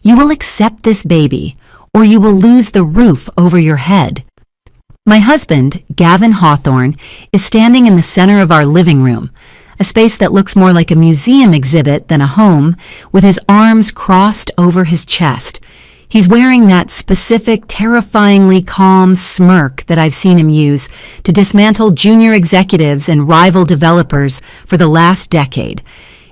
You will accept this baby, or you will lose the roof over your head. My husband, Gavin Hawthorne, is standing in the center of our living room, a space that looks more like a museum exhibit than a home, with his arms crossed over his chest. He's wearing that specific, terrifyingly calm smirk that I've seen him use to dismantle junior executives and rival developers for the last decade.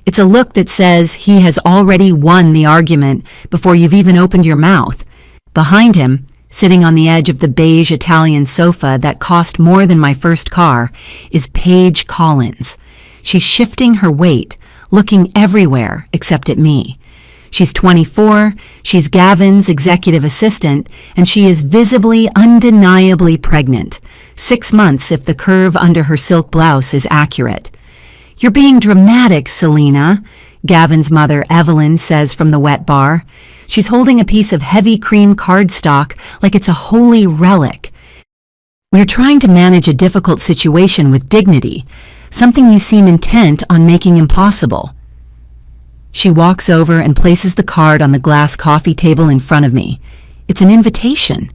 It's a look that says he has already won the argument before you've even opened your mouth. Behind him, sitting on the edge of the beige Italian sofa that cost more than my first car, is Paige Collins. She's shifting her weight, looking everywhere except at me. She's 24, she's Gavin's executive assistant, and she is visibly, undeniably pregnant. 6 months if the curve under her silk blouse is accurate. "You're being dramatic, Selena," Gavin's mother, Evelyn, says from the wet bar. She's holding a piece of heavy cream cardstock like it's a holy relic. "We're trying to manage a difficult situation with dignity, something you seem intent on making impossible." She walks over and places the card on the glass coffee table in front of me. It's an invitation.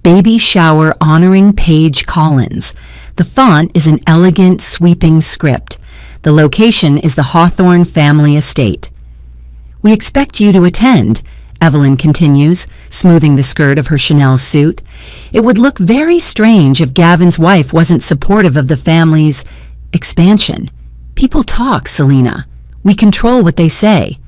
Baby shower honoring Paige Collins. The font is an elegant, sweeping script. The location is the Hawthorne family estate. "We expect you to attend," Evelyn continues, smoothing the skirt of her Chanel suit. "It would look very strange if Gavin's wife wasn't supportive of the family's expansion. People talk, Selena. We control what they say."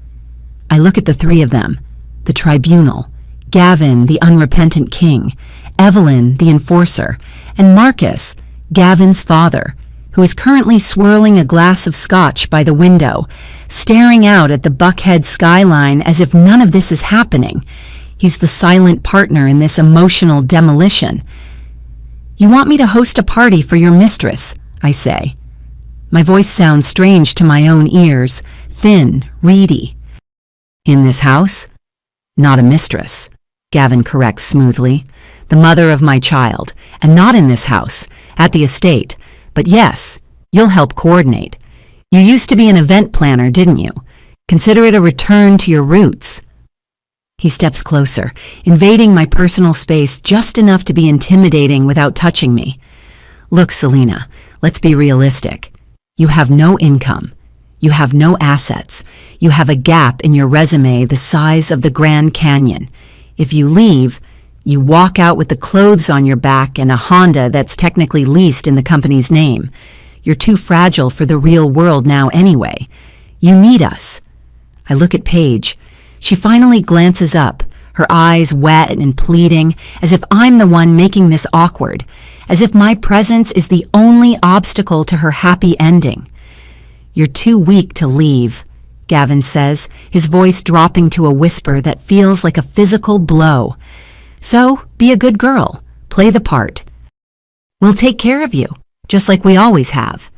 I look at the three of them, the tribunal, Gavin, the unrepentant king, Evelyn, the enforcer, and Marcus, Gavin's father, who is currently swirling a glass of scotch by the window, staring out at the Buckhead skyline as if none of this is happening. He's the silent partner in this emotional demolition. "You want me to host a party for your mistress," I say. My voice sounds strange to my own ears, thin, reedy. "In this house? Not a mistress," Gavin corrects smoothly. "The mother of my child, and not in this house, at the estate. But yes, you'll help coordinate. You used to be an event planner, didn't you? Consider it a return to your roots." He steps closer, invading my personal space just enough to be intimidating without touching me. "Look, Selena, let's be realistic. You have no income. You have no assets. You have a gap in your resume the size of the Grand Canyon. If you leave, you walk out with the clothes on your back and a Honda that's technically leased in the company's name. You're too fragile for the real world now anyway. You need us." I look at Paige. She finally glances up, her eyes wet and pleading, as if I'm the one making this awkward, as if my presence is the only obstacle to her happy ending. "You're too weak to leave," Gavin says, his voice dropping to a whisper that feels like a physical blow. "So, be a good girl. Play the part. We'll take care of you, just like we always have."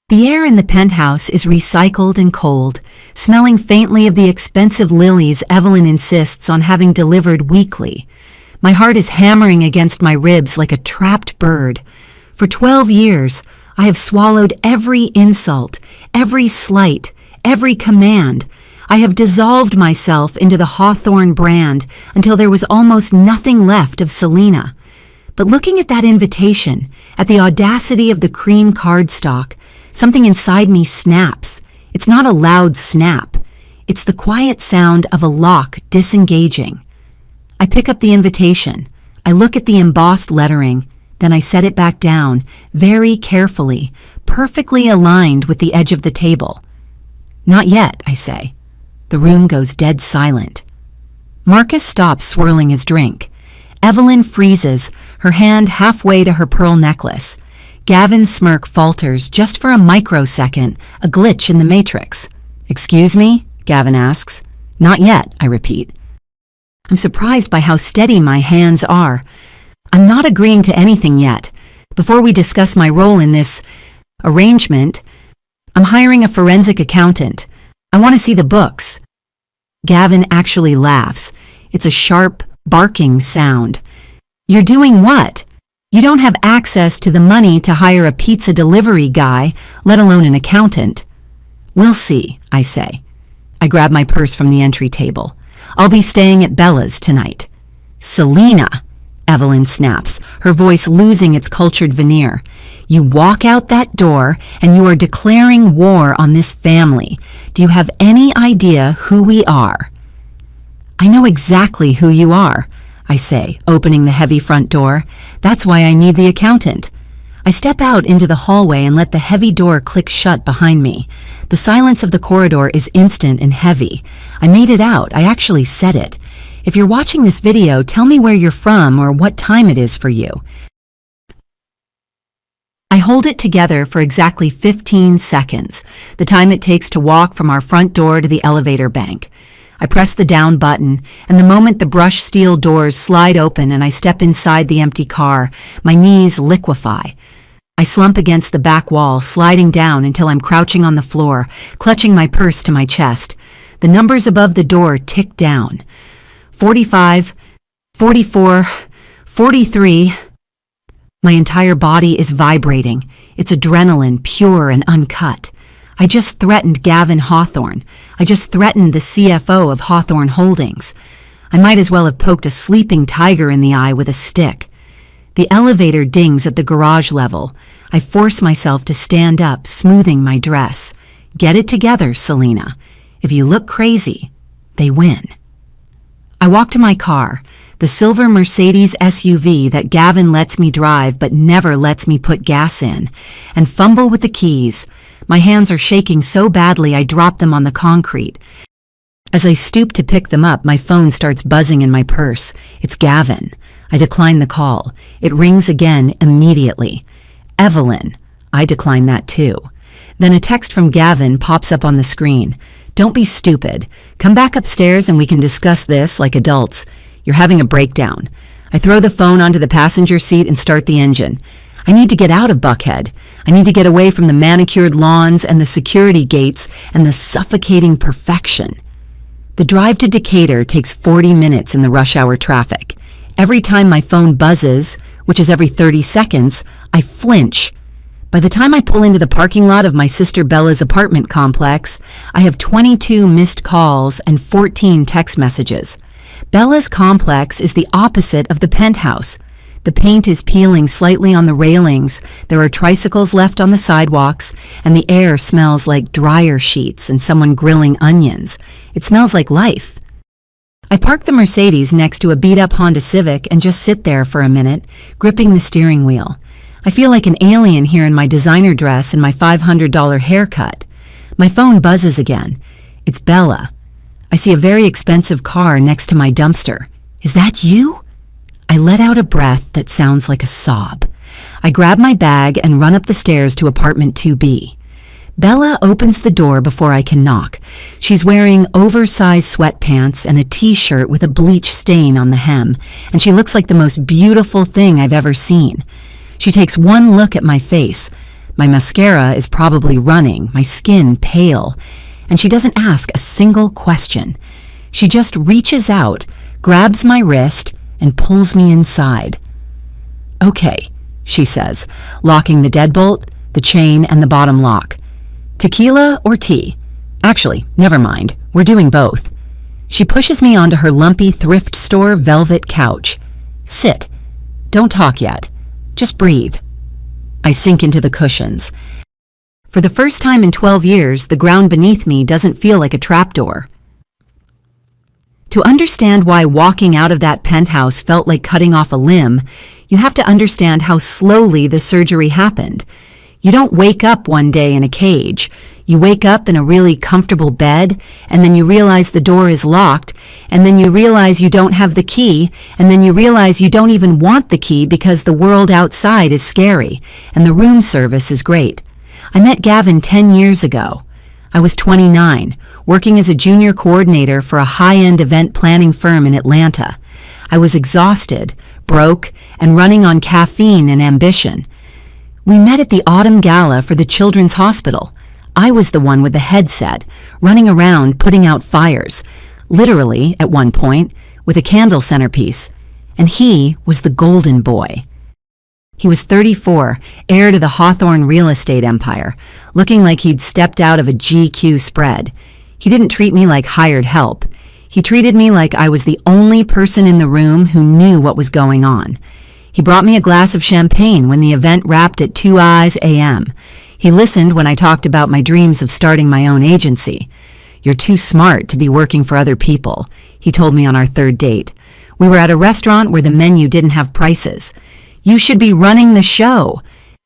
The air in the penthouse is recycled and cold, smelling faintly of the expensive lilies Evelyn insists on having delivered weekly. My heart is hammering against my ribs like a trapped bird. For 12 years, I have swallowed every insult, every slight, every command. I have dissolved myself into the Hawthorne brand until there was almost nothing left of Selena. But looking at that invitation, at the audacity of the cream cardstock, something inside me snaps. It's not a loud snap. It's the quiet sound of a lock disengaging. I pick up the invitation. I look at the embossed lettering, then I set it back down, very carefully, perfectly aligned with the edge of the table. "Not yet," I say. The room goes dead silent. Marcus stops swirling his drink. Evelyn freezes, her hand halfway to her pearl necklace. Gavin's smirk falters just for a microsecond, a glitch in the matrix. "Excuse me?" Gavin asks. "Not yet," I repeat. I'm surprised by how steady my hands are. I'm not agreeing to anything yet. Before we discuss my role in this arrangement, I'm hiring a forensic accountant. I want to see the books. Gavin actually laughs. It's a sharp, barking sound. "You're doing what? You don't have access to the money to hire a pizza delivery guy, let alone an accountant." "We'll see," I say. I grab my purse from the entry table. I'll be staying at Bella's tonight." "Selena," Evelyn snaps, her voice losing its cultured veneer. "You walk out that door and you are declaring war on this family. Do you have any idea who we are?" "I know exactly who you are," I say, opening the heavy front door. "That's why I need the accountant." I step out into the hallway and let the heavy door click shut behind me. The silence of the corridor is instant and heavy. I made it out. I actually said it. If you're watching this video, tell me where you're from or what time it is for you. I hold it together for exactly 15 seconds, the time it takes to walk from our front door to the elevator bank. I press the down button, and the moment the brushed steel doors slide open and I step inside the empty car, my knees liquefy. I slump against the back wall, sliding down until I'm crouching on the floor, clutching my purse to my chest. The numbers above the door tick down. 45, 44, 43. My entire body is vibrating. It's adrenaline, pure and uncut. I just threatened Gavin Hawthorne. I just threatened the CFO of Hawthorne Holdings. I might as well have poked a sleeping tiger in the eye with a stick. The elevator dings at the garage level. I force myself to stand up, smoothing my dress. Get it together, Selena. If you look crazy, they win. I walk to my car, the silver Mercedes SUV that Gavin lets me drive but never lets me put gas in, and fumble with the keys. My hands are shaking so badly I drop them on the concrete. As I stoop to pick them up, my phone starts buzzing in my purse. It's Gavin. I decline the call. It rings again immediately. "Evelyn." I decline that too. Then a text from Gavin pops up on the screen. "Don't be stupid. Come back upstairs and we can discuss this like adults. You're having a breakdown." I throw the phone onto the passenger seat and start the engine. I need to get out of Buckhead. I need to get away from the manicured lawns and the security gates and the suffocating perfection. The drive to Decatur takes 40 minutes in the rush hour traffic. Every time my phone buzzes, which is every 30 seconds, I flinch. By the time I pull into the parking lot of my sister Bella's apartment complex, I have 22 missed calls and 14 text messages. Bella's complex is the opposite of the penthouse. The paint is peeling slightly on the railings, there are tricycles left on the sidewalks, and the air smells like dryer sheets and someone grilling onions. It smells like life. I park the Mercedes next to a beat-up Honda Civic and just sit there for a minute, gripping the steering wheel. I feel like an alien here in my designer dress and my $500 haircut. My phone buzzes again. It's Bella. I see a very expensive car next to my dumpster. "Is that you?" I let out a breath that sounds like a sob. I grab my bag and run up the stairs to apartment 2B. Bella opens the door before I can knock. She's wearing oversized sweatpants and a t-shirt with a bleach stain on the hem, and she looks like the most beautiful thing I've ever seen. She takes one look at my face. My mascara is probably running, my skin pale, and she doesn't ask a single question. She just reaches out, grabs my wrist, and pulls me inside. "Okay," she says, locking the deadbolt, the chain, and the bottom lock. "Tequila or tea? Actually, never mind. We're doing both." She pushes me onto her lumpy thrift store velvet couch. "Sit. Don't talk yet. Just breathe." I sink into the cushions. For the first time in 12 years, the ground beneath me doesn't feel like a trapdoor. To understand why walking out of that penthouse felt like cutting off a limb, you have to understand how slowly the surgery happened. You don't wake up one day in a cage. You wake up in a really comfortable bed, and then you realize the door is locked, and then you realize you don't have the key, and then you realize you don't even want the key because the world outside is scary, and the room service is great. I met Gavin 10 years ago. I was 29, working as a junior coordinator for a high-end event planning firm in Atlanta. I was exhausted, broke, and running on caffeine and ambition. We met at the autumn gala for the Children's Hospital. I was the one with the headset, running around putting out fires, literally, at one point, with a candle centerpiece. And he was the golden boy. He was 34, heir to the Hawthorne real estate empire, looking like he'd stepped out of a GQ spread. He didn't treat me like hired help. He treated me like I was the only person in the room who knew what was going on. He brought me a glass of champagne when the event wrapped at 2 a.m. He listened when I talked about my dreams of starting my own agency. "You're too smart to be working for other people," he told me on our third date. We were at a restaurant where the menu didn't have prices. "You should be running the show."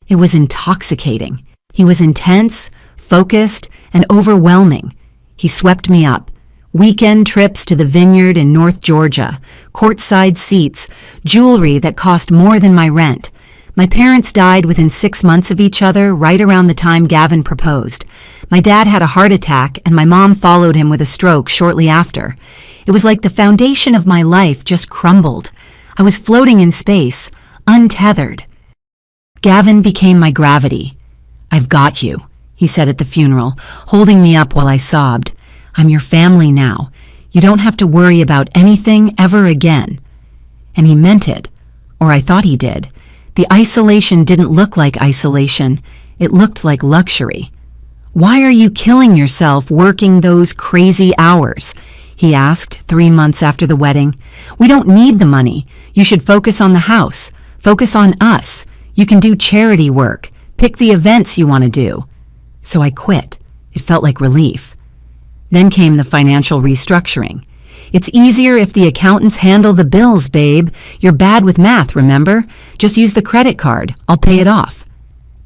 It was intoxicating. He was intense, focused, and overwhelming. He swept me up. Weekend trips to the vineyard in North Georgia, courtside seats, jewelry that cost more than my rent. My parents died within 6 months of each other, right around the time Gavin proposed. My dad had a heart attack, and my mom followed him with a stroke shortly after. It was like the foundation of my life just crumbled. I was floating in space, untethered. Gavin became my gravity. "I've got you," he said at the funeral, holding me up while I sobbed. "I'm your family now. You don't have to worry about anything ever again." And he meant it, or I thought he did. The isolation didn't look like isolation. It looked like luxury. "Why are you killing yourself working those crazy hours?" he asked 3 months after the wedding. "We don't need the money. You should focus on the house. Focus on us. You can do charity work. Pick the events you want to do." So I quit. It felt like relief. Then came the financial restructuring. "It's easier if the accountants handle the bills, babe. You're bad with math, remember? Just use the credit card. I'll pay it off."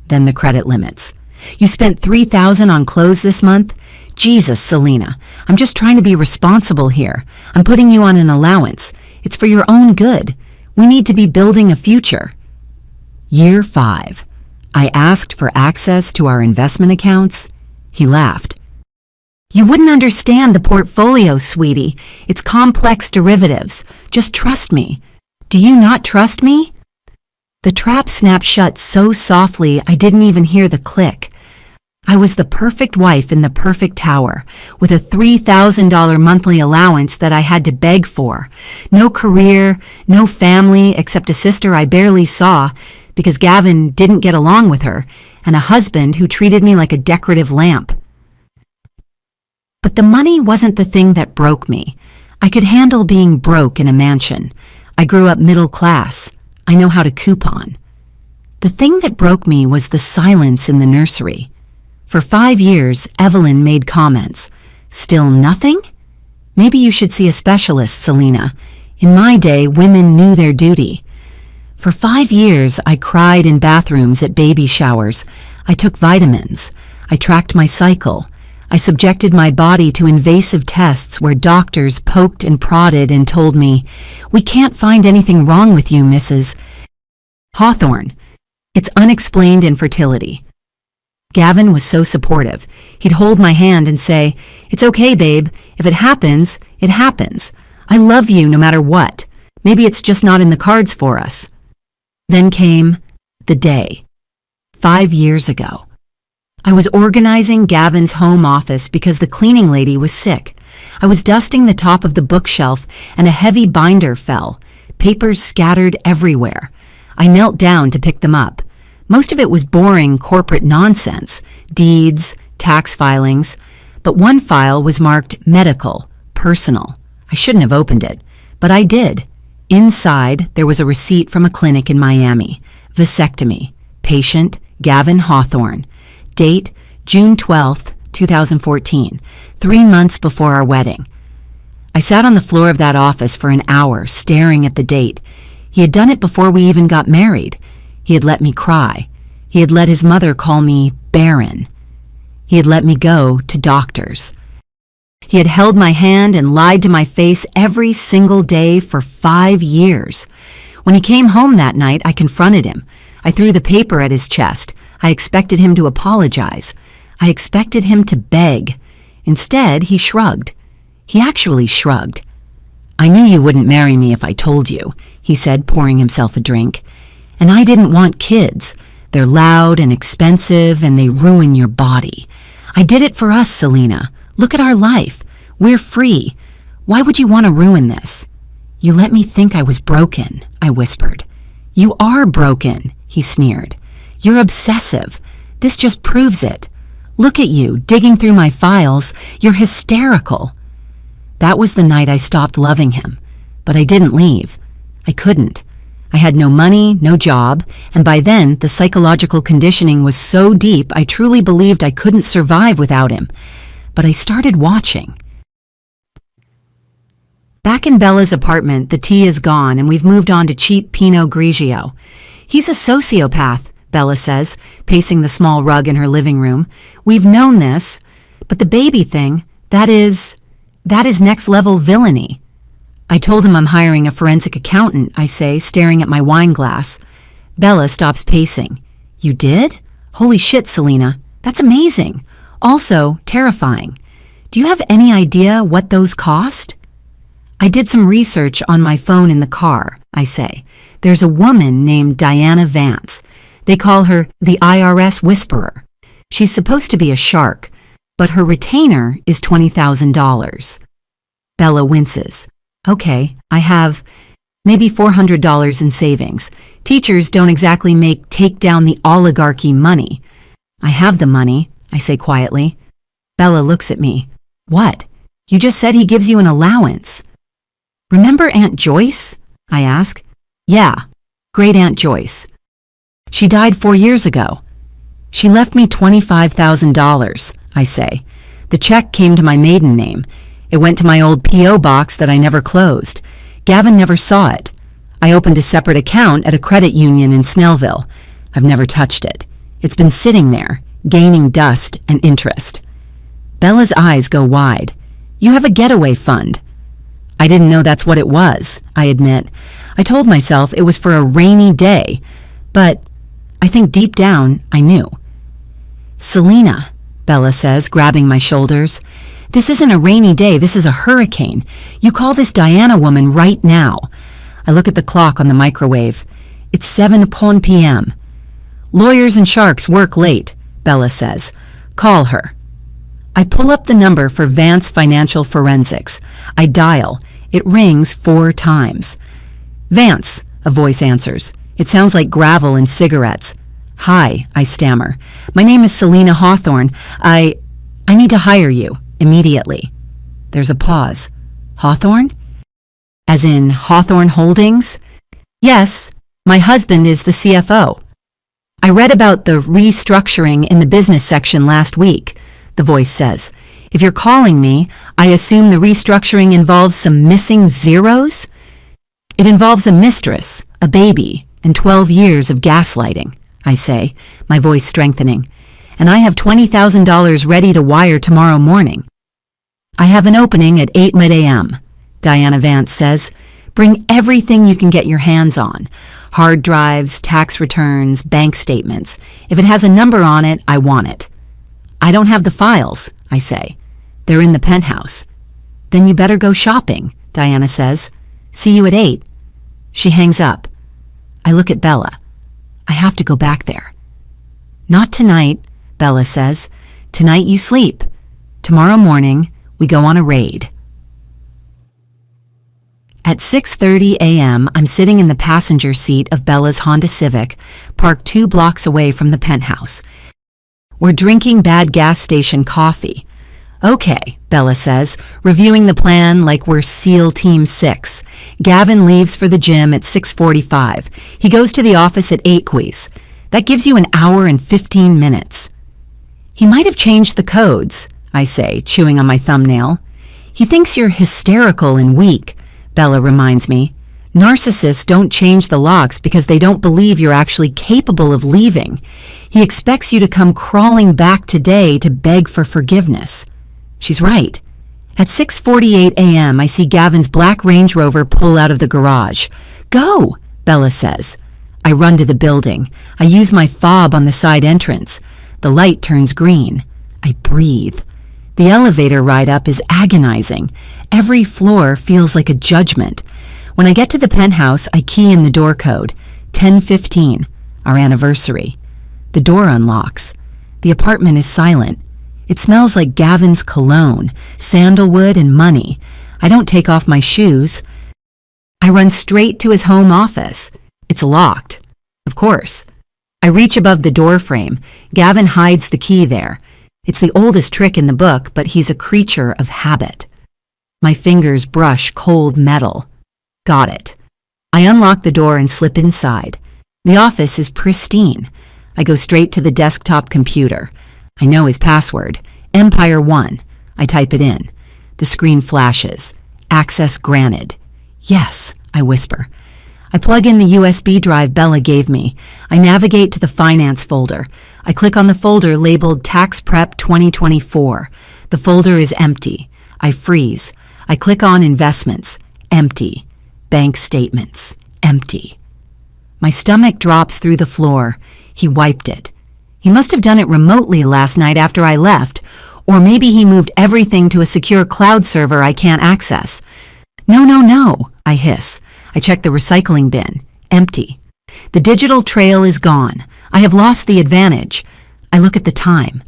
Then the credit limits. "You spent $3,000 on clothes this month? Jesus, Selena, I'm just trying to be responsible here. I'm putting you on an allowance. It's for your own good. We need to be building a future." Year 5. I asked for access to our investment accounts. He laughed. "You wouldn't understand the portfolio, sweetie. It's complex derivatives. Just trust me." "Do you not trust me?" The trap snapped shut so softly I didn't even hear the click. I was the perfect wife in the perfect tower, with a $3,000 monthly allowance that I had to beg for. No career, no family except a sister I barely saw because Gavin didn't get along with her, and a husband who treated me like a decorative lamp. But the money wasn't the thing that broke me. I could handle being broke in a mansion. I grew up middle class. I know how to coupon. The thing that broke me was the silence in the nursery. For 5 years, Evelyn made comments. "Still nothing? Maybe you should see a specialist, Selena. In my day, women knew their duty." For 5 years, I cried in bathrooms at baby showers. I took vitamins. I tracked my cycle. I subjected my body to invasive tests where doctors poked and prodded and told me, "We can't find anything wrong with you, Mrs. Hawthorne. It's unexplained infertility." Gavin was so supportive. He'd hold my hand and say, "It's okay, babe. If it happens, it happens. I love you no matter what. Maybe it's just not in the cards for us." Then came the day. 5 years ago. I was organizing Gavin's home office because the cleaning lady was sick. I was dusting the top of the bookshelf and a heavy binder fell, papers scattered everywhere. I knelt down to pick them up. Most of it was boring corporate nonsense, deeds, tax filings, but one file was marked medical, personal. I shouldn't have opened it, but I did. Inside, there was a receipt from a clinic in Miami. Vasectomy. Patient, Gavin Hawthorne. Date, June 12th, 2014, 3 months before our wedding. I sat on the floor of that office for an hour, staring at the date. He had done it before we even got married. He had let me cry. He had let his mother call me barren. He had let me go to doctors. He had held my hand and lied to my face every single day for 5 years. When he came home that night, I confronted him. I threw the paper at his chest. I expected him to apologize. I expected him to beg. Instead, he shrugged. He actually shrugged. "I knew you wouldn't marry me if I told you," he said, pouring himself a drink. "And I didn't want kids. They're loud and expensive, and they ruin your body. I did it for us, Selena. Look at our life. We're free. Why would you want to ruin this?" "You let me think I was broken," I whispered. "You are broken," he sneered. "You're obsessive. This just proves it. Look at you, digging through my files. You're hysterical." That was the night I stopped loving him. But I didn't leave. I couldn't. I had no money, no job, and by then the psychological conditioning was so deep I truly believed I couldn't survive without him. But I started watching. Back in Bella's apartment, the tea is gone and we've moved on to cheap Pinot Grigio. He's a sociopath, Bella says, pacing the small rug in her living room. We've known this, but the baby thing, that is next-level villainy. I told him I'm hiring a forensic accountant, I say, staring at my wine glass. Bella stops pacing. You did? Holy shit, Selena. That's amazing. Also, terrifying. Do you have any idea what those cost? I did some research on my phone in the car, I say. There's a woman named Diana Vance. They call her the IRS Whisperer. She's supposed to be a shark, but her retainer is $20,000. Bella winces. Okay, I have maybe $400 in savings. Teachers don't exactly make take down the oligarchy money. I have the money, I say quietly. Bella looks at me. What? You just said he gives you an allowance. Remember Aunt Joyce? I ask. Yeah, great Aunt Joyce. She died 4 years ago. She left me $25,000, I say. The check came to my maiden name. It went to my old P.O. box that I never closed. Gavin never saw it. I opened a separate account at a credit union in Snellville. I've never touched it. It's been sitting there, gaining dust and interest. Bella's eyes go wide. You have a getaway fund. I didn't know that's what it was, I admit. I told myself it was for a rainy day, but I think deep down I knew. Selena, Bella says, grabbing my shoulders. This isn't a rainy day, this is a hurricane. You call this Diana woman right now. I look at the clock on the microwave. It's 7 p.m. Lawyers and sharks work late, Bella says. Call her. I pull up the number for Vance Financial Forensics. I dial. It rings 4 times. Vance, a voice answers. It sounds like gravel and cigarettes. Hi, I stammer. My name is Selena Hawthorne. I need to hire you, immediately. There's a pause. Hawthorne? As in Hawthorne Holdings? Yes, my husband is the CFO. I read about the restructuring in the business section last week, the voice says. If you're calling me, I assume the restructuring involves some missing zeros? It involves a mistress, a baby, and 12 years of gaslighting, I say, my voice strengthening. And I have $20,000 ready to wire tomorrow morning. I have an opening at 8 a.m., Diana Vance says. Bring everything you can get your hands on. Hard drives, tax returns, bank statements. If it has a number on it, I want it. I don't have the files, I say. They're in the penthouse. Then you better go shopping, Diana says. See you at 8. She hangs up. I look at Bella. I have to go back there. Not tonight, Bella says. Tonight you sleep. Tomorrow morning, we go on a raid. At 6:30 a.m., I'm sitting in the passenger seat of Bella's Honda Civic, parked 2 blocks away from the penthouse. We're drinking bad gas station coffee. Okay, Bella says, reviewing the plan like we're SEAL Team 6. Gavin leaves for the gym at 6:45. He goes to the office at 8 quiz. That gives you an hour and 15 minutes. He might have changed the codes, I say, chewing on my thumbnail. He thinks you're hysterical and weak, Bella reminds me. Narcissists don't change the locks because they don't believe you're actually capable of leaving. He expects you to come crawling back today to beg for forgiveness. She's right. At 6:48 a.m., I see Gavin's black Range Rover pull out of the garage. Go, Bella says. I run to the building. I use my fob on the side entrance. The light turns green. I breathe. The elevator ride up is agonizing. Every floor feels like a judgment. When I get to the penthouse, I key in the door code, 10:15, our anniversary. The door unlocks. The apartment is silent. It smells like Gavin's cologne, sandalwood, and money. I don't take off my shoes. I run straight to his home office. It's locked. Of course. I reach above the door frame. Gavin hides the key there. It's the oldest trick in the book, but he's a creature of habit. My fingers brush cold metal. Got it. I unlock the door and slip inside. The office is pristine. I go straight to the desktop computer. I know his password, Empire 1. I type it in. The screen flashes. Access granted. Yes, I whisper. I plug in the USB drive Bella gave me. I navigate to the finance folder. I click on the folder labeled Tax Prep 2024. The folder is empty. I freeze. I click on Investments. Empty. Bank statements. Empty. My stomach drops through the floor. He wiped it. He must have done it remotely last night after I left, or maybe he moved everything to a secure cloud server I can't access. No, I hiss. I check the recycling bin. Empty. The digital trail is gone. I have lost the advantage. I look at the time.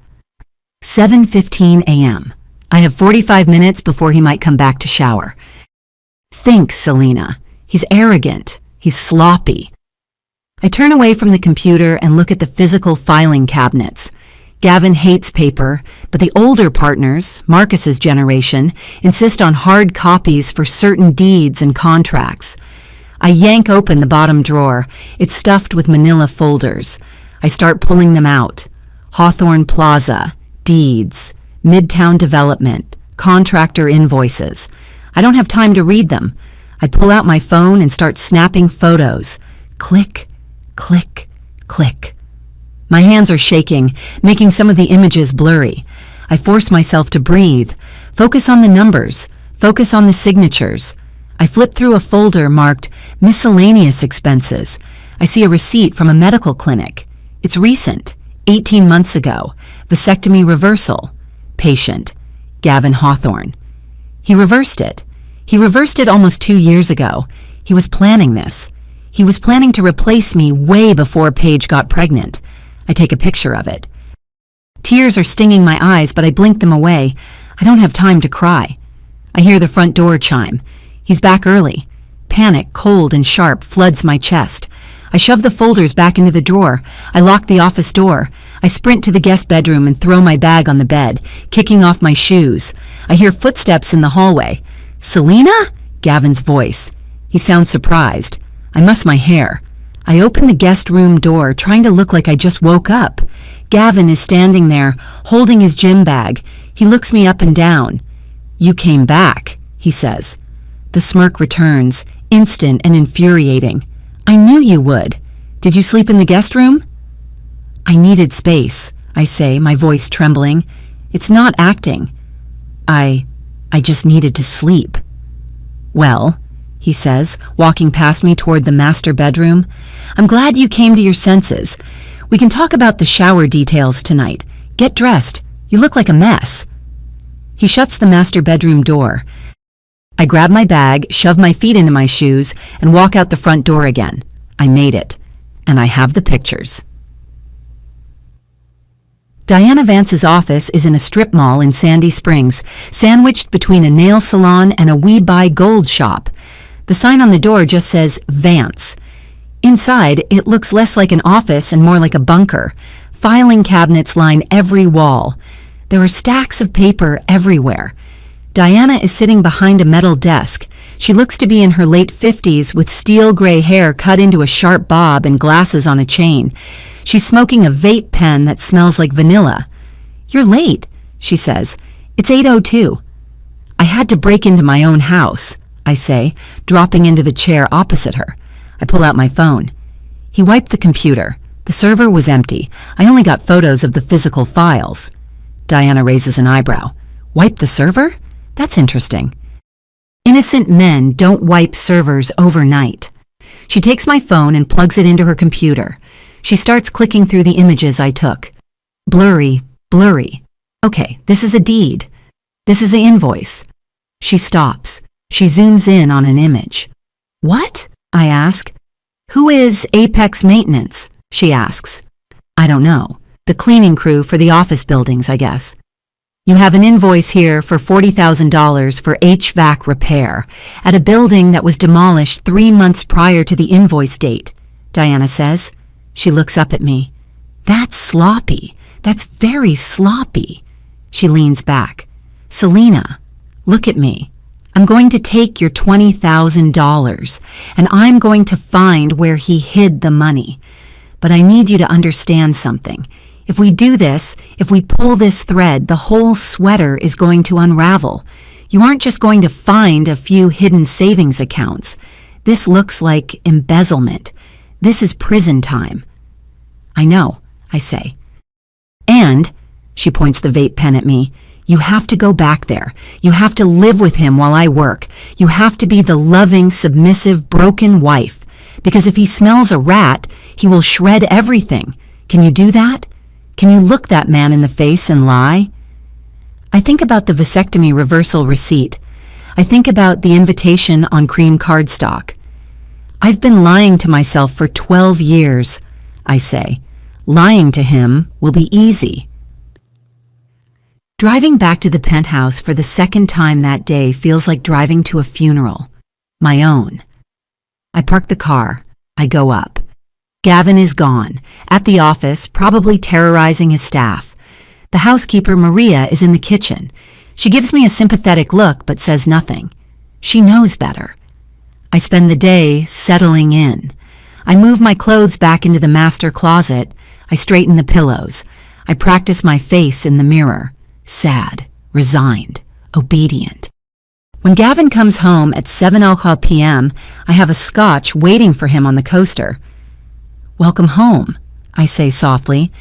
7:15 a.m. I have 45 minutes before he might come back to shower. Think, Selena. He's arrogant. He's sloppy. I turn away from the computer and look at the physical filing cabinets. Gavin hates paper, but the older partners, Marcus's generation, insist on hard copies for certain deeds and contracts. I yank open the bottom drawer. It's stuffed with manila folders. I start pulling them out. Hawthorne Plaza, deeds, Midtown Development, contractor invoices. I don't have time to read them. I pull out my phone and start snapping photos. Click, click, click. My hands are shaking, making some of the images blurry. I force myself to breathe. Focus on the numbers. Focus on the signatures. I flip through a folder marked Miscellaneous Expenses. I see a receipt from a medical clinic. It's recent, 18 months ago. Vasectomy reversal. Patient, Gavin Hawthorne. He reversed it. He reversed it almost 2 years ago. He was planning this. He was planning to replace me way before Paige got pregnant. I take a picture of it. Tears are stinging my eyes, but I blink them away. I don't have time to cry. I hear the front door chime. He's back early. Panic, cold and sharp, floods my chest. I shove the folders back into the drawer. I lock the office door. I sprint to the guest bedroom and throw my bag on the bed, kicking off my shoes. I hear footsteps in the hallway. Selena? Gavin's voice. He sounds surprised. I muss my hair. I open the guest room door, trying to look like I just woke up. Gavin is standing there, holding his gym bag. He looks me up and down. You came back, he says. The smirk returns, instant and infuriating. I knew you would. Did you sleep in the guest room? I needed space, I say, my voice trembling. It's not acting. I just needed to sleep. Well, he says, walking past me toward the master bedroom. I'm glad you came to your senses. We can talk about the shower details tonight. Get dressed. You look like a mess. He shuts the master bedroom door. I grab my bag, shove my feet into my shoes, and walk out the front door again. I made it. And I have the pictures. Diana Vance's office is in a strip mall in Sandy Springs, sandwiched between a nail salon and a We Buy Gold shop. The sign on the door just says Vance. Inside, it looks less like an office and more like a bunker. Filing cabinets line every wall. There are stacks of paper everywhere. Diana is sitting behind a metal desk. She looks to be in her late 50s with steel gray hair cut into a sharp bob and glasses on a chain. She's smoking a vape pen that smells like vanilla. You're late, she says. It's 8:02. I had to break into my own house, I say, dropping into the chair opposite her. I pull out my phone. He wiped the computer. The server was empty. I only got photos of the physical files. Diana raises an eyebrow. Wipe the server? That's interesting. Innocent men don't wipe servers overnight. She takes my phone and plugs it into her computer. She starts clicking through the images I took. Blurry, blurry. Okay, this is a deed. This is an invoice. She stops. She zooms in on an image. What? I ask. Who is Apex Maintenance? She asks. I don't know. The cleaning crew for the office buildings, I guess. You have an invoice here for $40,000 for HVAC repair at a building that was demolished 3 months prior to the invoice date, Diana says. She looks up at me. That's sloppy. That's very sloppy. She leans back. Selena, look at me. I'm going to take your $20,000, and I'm going to find where he hid the money. But I need you to understand something. If we do this, if we pull this thread, the whole sweater is going to unravel. You aren't just going to find a few hidden savings accounts. This looks like embezzlement. This is prison time." "I know," I say. "And," she points the vape pen at me, "you have to go back there. You have to live with him while I work. You have to be the loving, submissive, broken wife. Because if he smells a rat, he will shred everything. Can you do that? Can you look that man in the face and lie?" I think about the vasectomy reversal receipt. I think about the invitation on cream cardstock. "I've been lying to myself for 12 years, I say. "Lying to him will be easy." Driving back to the penthouse for the second time that day feels like driving to a funeral. My own. I park the car. I go up. Gavin is gone, at the office, probably terrorizing his staff. The housekeeper, Maria, is in the kitchen. She gives me a sympathetic look but says nothing. She knows better. I spend the day settling in. I move my clothes back into the master closet. I straighten the pillows. I practice my face in the mirror. Sad, resigned, obedient. When Gavin comes home at 7:00 p.m., I have a scotch waiting for him on the coaster. "Welcome home," I say softly.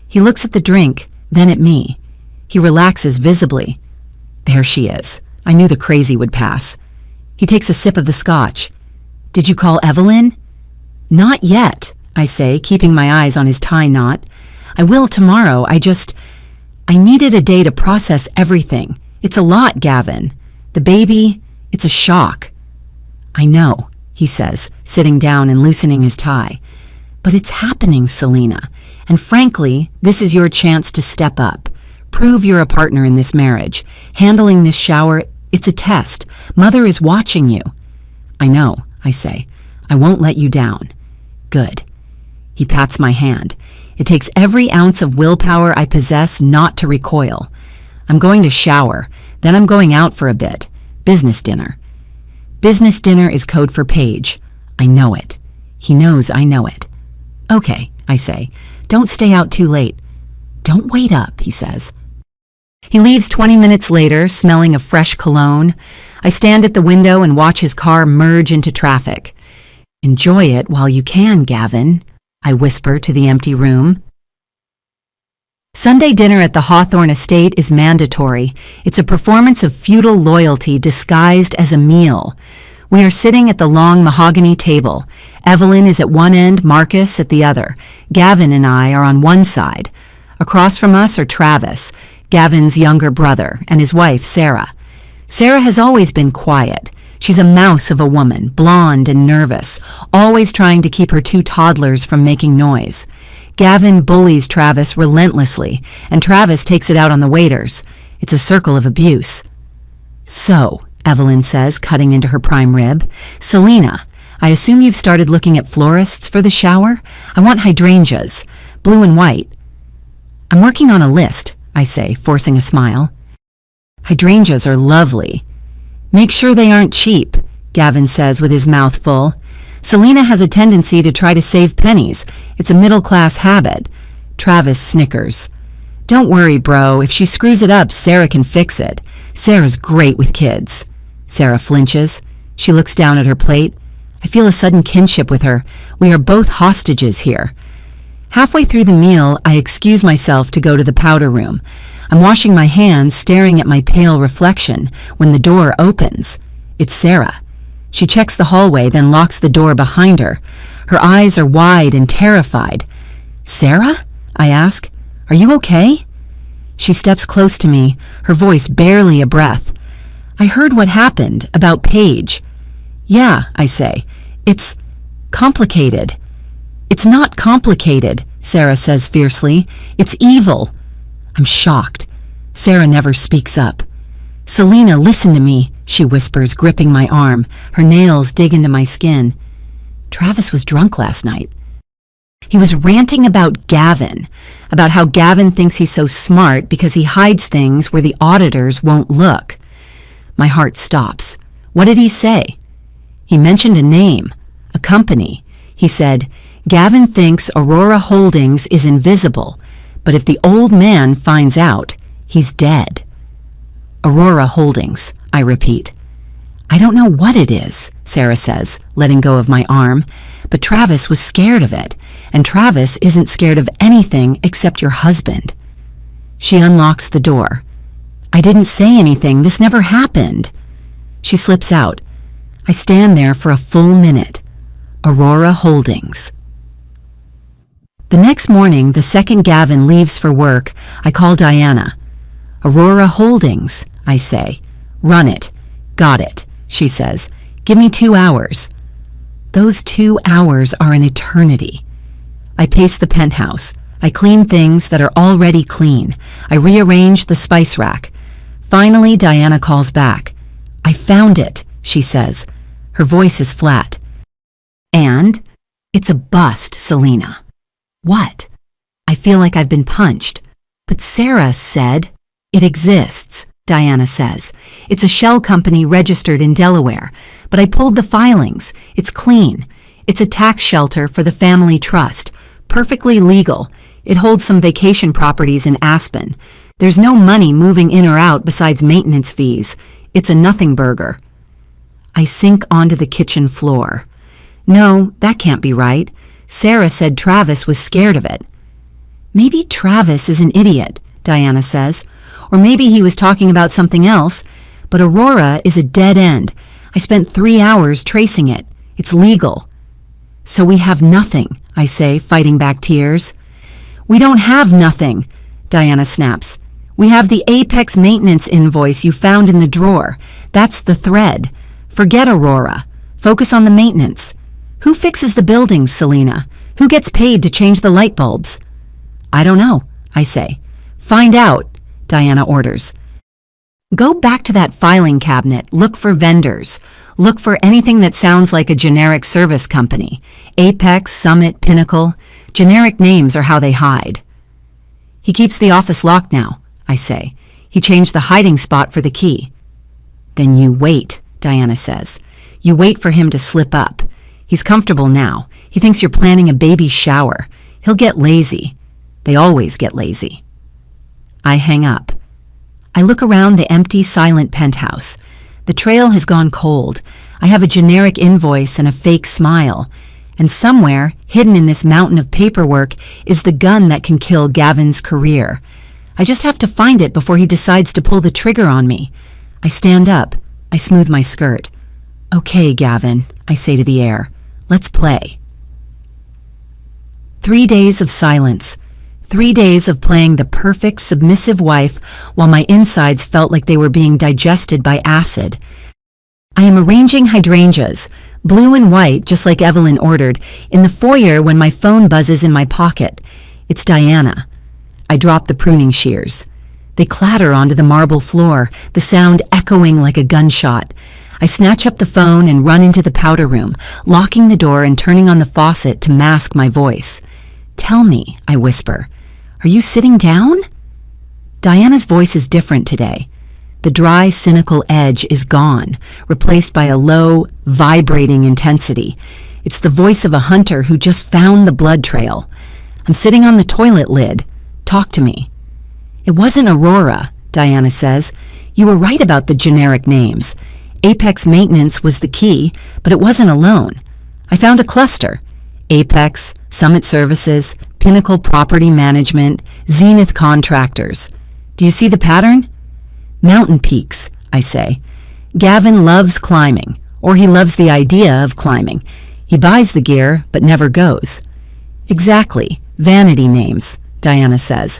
He looks at the drink, then at me. He relaxes visibly. There she is. I knew the crazy would pass. He takes a sip of the scotch. "Did you call Evelyn?" "Not yet," I say, keeping my eyes on his tie knot. "I will tomorrow. I needed a day to process everything. It's a lot, Gavin. The baby, it's a shock." "I know," he says, sitting down and loosening his tie. "But it's happening, Selena. And frankly, this is your chance to step up. Prove you're a partner in this marriage. Handling this shower, it's a test. Mother is watching you." "I know," I say. "I won't let you down." "Good." He pats my hand. It takes every ounce of willpower I possess not to recoil. I'm going to shower, then I'm going out for a bit. Business dinner. Business dinner is code for Paige. I know it. He knows I know it. "Okay," I say. "Don't stay out too late." "Don't wait up," he says. He leaves 20 minutes later, smelling of fresh cologne. I stand at the window and watch his car merge into traffic. "Enjoy it while you can, Gavin," I whisper to the empty room. Sunday dinner at the Hawthorne estate is mandatory. It's a performance of feudal loyalty disguised as a meal. We are sitting at the long mahogany table. Evelyn is at one end, Marcus at the other. Gavin and I are on one side. Across from us are Travis, Gavin's younger brother, and his wife, Sarah. Sarah has always been quiet. She's a mouse of a woman, blonde and nervous, always trying to keep her two toddlers from making noise. Gavin bullies Travis relentlessly, and Travis takes it out on the waiters. It's a circle of abuse. "So," Evelyn says, cutting into her prime rib, "Selena, I assume you've started looking at florists for the shower? I want hydrangeas, blue and white." "I'm working on a list," I say, forcing a smile. "Hydrangeas are lovely." "Make sure they aren't cheap," Gavin says with his mouth full. "Selena has a tendency to try to save pennies. It's a middle-class habit." Travis snickers. "Don't worry, bro. If she screws it up, Sarah can fix it. Sarah's great with kids." Sarah flinches. She looks down at her plate. I feel a sudden kinship with her. We are both hostages here. Halfway through the meal, I excuse myself to go to the powder room. I'm washing my hands, staring at my pale reflection, when the door opens. It's Sarah. She checks the hallway, then locks the door behind her. Her eyes are wide and terrified. "Sarah?" I ask. "Are you okay?" She steps close to me, her voice barely a breath. "I heard what happened, about Paige." "Yeah," I say. "It's complicated." "It's not complicated," Sarah says fiercely. "It's evil." I'm shocked. Sarah never speaks up. "Selena, listen to me," she whispers, gripping my arm. Her nails dig into my skin. Travis was drunk last night. He was ranting about Gavin, about how Gavin thinks he's so smart because he hides things where the auditors won't look. My heart stops. What did he say? He mentioned a name, a company. He said, Gavin thinks Aurora Holdings is invisible, but if the old man finds out, he's dead. Aurora Holdings, I repeat. I don't know what it is, Sarah says, letting go of my arm, but Travis was scared of it, and Travis isn't scared of anything except your husband. She unlocks the door. I didn't say anything. This never happened. She slips out. I stand there for a full minute. Aurora Holdings. The next morning, the second Gavin leaves for work, I call Diana. Aurora Holdings, I say. Run it. Got it, she says. Give me 2 hours. Those 2 hours are an eternity. I pace the penthouse. I clean things that are already clean. I rearrange the spice rack. Finally, Diana calls back. I found it, she says. Her voice is flat. And it's a bust, Selena. What? I feel like I've been punched. But Sarah said, it exists, Diana says. It's a shell company registered in Delaware, but I pulled the filings. It's clean. It's a tax shelter for the family trust. Perfectly legal. It holds some vacation properties in Aspen. There's no money moving in or out besides maintenance fees. It's a nothing burger. I sink onto the kitchen floor. No, that can't be right. Sarah said Travis was scared of it. Maybe Travis is an idiot, Diana says. Or maybe he was talking about something else. But Aurora is a dead end. I spent 3 hours tracing it. It's legal. So we have nothing, I say, fighting back tears. We don't have nothing, Diana snaps. We have the Apex maintenance invoice you found in the drawer. That's the thread. Forget Aurora. Focus on the maintenance. Who fixes the buildings, Selena? Who gets paid to change the light bulbs? I don't know, I say. Find out, Diana orders. Go back to that filing cabinet. Look for vendors. Look for anything that sounds like a generic service company. Apex, Summit, Pinnacle. Generic names are how they hide. He keeps the office locked now, I say. He changed the hiding spot for the key. Then you wait, Diana says. You wait for him to slip up. He's comfortable now. He thinks you're planning a baby shower. He'll get lazy. They always get lazy. I hang up. I look around the empty, silent penthouse. The trail has gone cold. I have a generic invoice and a fake smile. And somewhere, hidden in this mountain of paperwork, is the gun that can kill Gavin's career. I just have to find it before he decides to pull the trigger on me. I stand up. I smooth my skirt. Okay, Gavin, I say to the air. Let's play. 3 days of silence. 3 days of playing the perfect, submissive wife while my insides felt like they were being digested by acid. I am arranging hydrangeas, blue and white, just like Evelyn ordered, in the foyer when my phone buzzes in my pocket. It's Diana. I drop the pruning shears. They clatter onto the marble floor, the sound echoing like a gunshot. I snatch up the phone and run into the powder room, locking the door and turning on the faucet to mask my voice. Tell me, I whisper, are you sitting down? Diana's voice is different today. The dry, cynical edge is gone, replaced by a low, vibrating intensity. It's the voice of a hunter who just found the blood trail. I'm sitting on the toilet lid. Talk to me. It wasn't Aurora, Diana says. You were right about the generic names. Apex Maintenance was the key, but it wasn't alone. I found a cluster. Apex, Summit Services, Pinnacle Property Management, Zenith Contractors. Do you see the pattern? Mountain peaks, I say. Gavin loves climbing, or he loves the idea of climbing. He buys the gear, but never goes. Exactly. Vanity names, Diana says.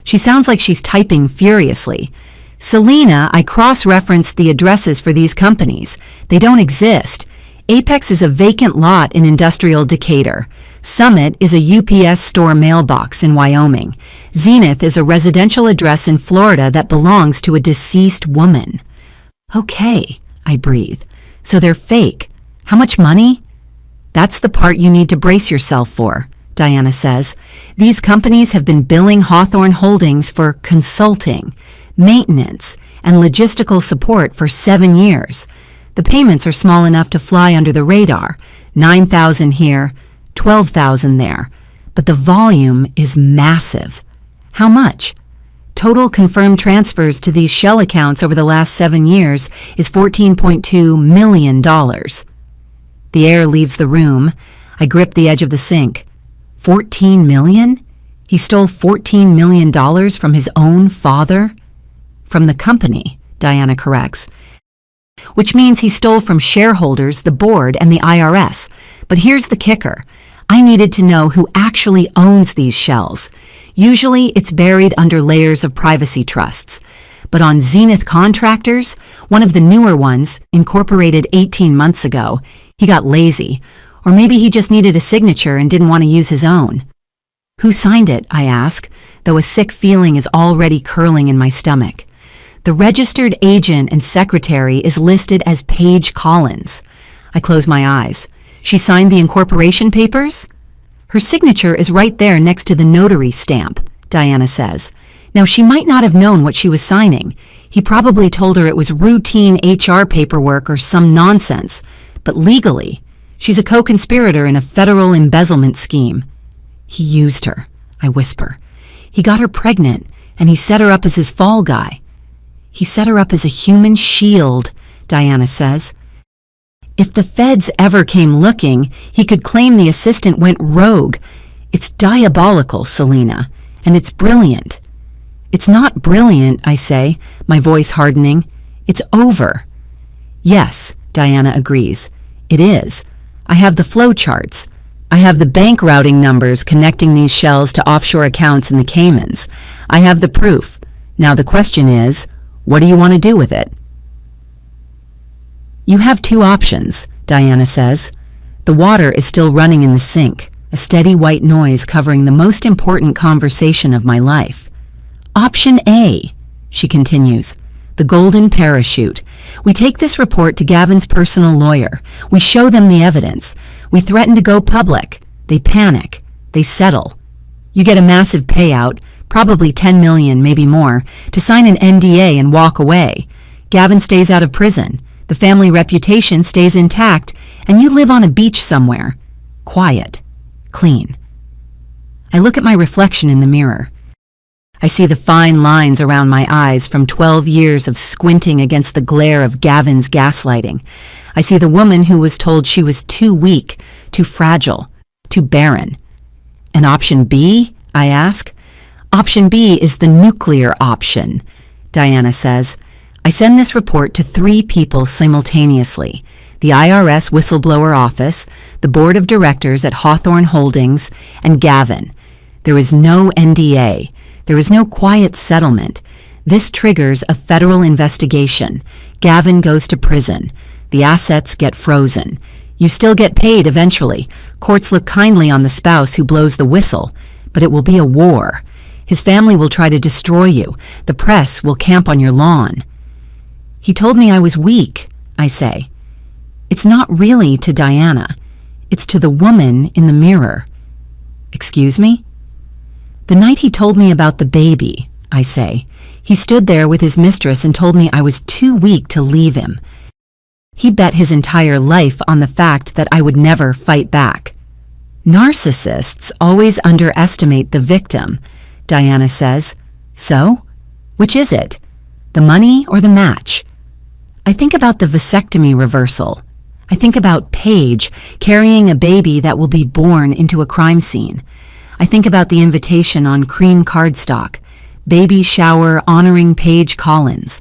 She sounds like she's typing furiously. Selena, I cross-referenced the addresses for these companies. They don't exist. Apex is a vacant lot in industrial Decatur. Summit is a UPS store mailbox in Wyoming. Zenith is a residential address in Florida that belongs to a deceased woman. Okay, I breathe. So they're fake. How much money? That's the part you need to brace yourself for, Diana says. These companies have been billing Hawthorne Holdings for consulting, maintenance, and logistical support for 7 years. The payments are small enough to fly under the radar, $9,000 here, $12,000 there, but the volume is massive. How much? Total confirmed transfers to these shell accounts over the last 7 years is $14.2 million. The air leaves the room. I grip the edge of the sink. 14 million? He stole $14 million from his own father? From the company, Diana corrects. Which means he stole from shareholders, the board, and the IRS. But here's the kicker. I needed to know who actually owns these shells. Usually it's buried under layers of privacy trusts. But on Zenith Contractors, one of the newer ones, incorporated 18 months ago, he got lazy. Or maybe he just needed a signature and didn't want to use his own. Who signed it, I ask, though a sick feeling is already curling in my stomach. The registered agent and secretary is listed as Paige Collins. I close my eyes. She signed the incorporation papers? Her signature is right there next to the notary stamp, Diana says. Now, she might not have known what she was signing. He probably told her it was routine HR paperwork or some nonsense. But legally, she's a co-conspirator in a federal embezzlement scheme. He used her, I whisper. He got her pregnant, and he set her up as his fall guy. He set her up as a human shield, Diana says. If the feds ever came looking, he could claim the assistant went rogue. It's diabolical, Selena, and it's brilliant. It's not brilliant, I say, my voice hardening. It's over. Yes, Diana agrees. It is. I have the flow charts. I have the bank routing numbers connecting these shells to offshore accounts in the Caymans. I have the proof. Now the question is, what do you want to do with it? You have 2 options, Diana says. The water is still running in the sink, a steady white noise covering the most important conversation of my life. Option A, she continues, the golden parachute. We take this report to Gavin's personal lawyer. We show them the evidence. We threaten to go public. They panic. They settle. You get a massive payout, probably $10 million, maybe more, to sign an NDA and walk away. Gavin stays out of prison. The family reputation stays intact, and you live on a beach somewhere. Quiet. Clean. I look at my reflection in the mirror. I see the fine lines around my eyes from 12 years of squinting against the glare of Gavin's gaslighting. I see the woman who was told she was too weak, too fragile, too barren. And option B, I ask? Option B is the nuclear option, Diana says. I send this report to 3 people simultaneously. The IRS whistleblower office, the board of directors at Hawthorne Holdings, and Gavin. There is no NDA. There is no quiet settlement. This triggers a federal investigation. Gavin goes to prison. The assets get frozen. You still get paid eventually. Courts look kindly on the spouse who blows the whistle, but it will be a war. His family will try to destroy you. The press will camp on your lawn. He told me I was weak, I say. It's not really to Diana. It's to the woman in the mirror. Excuse me? The night he told me about the baby, I say, he stood there with his mistress and told me I was too weak to leave him. He bet his entire life on the fact that I would never fight back. Narcissists always underestimate the victim, Diana says. So? Which is it? The money or the match? I think about the vasectomy reversal. I think about Paige carrying a baby that will be born into a crime scene. I think about the invitation on cream cardstock, baby shower honoring Paige Collins.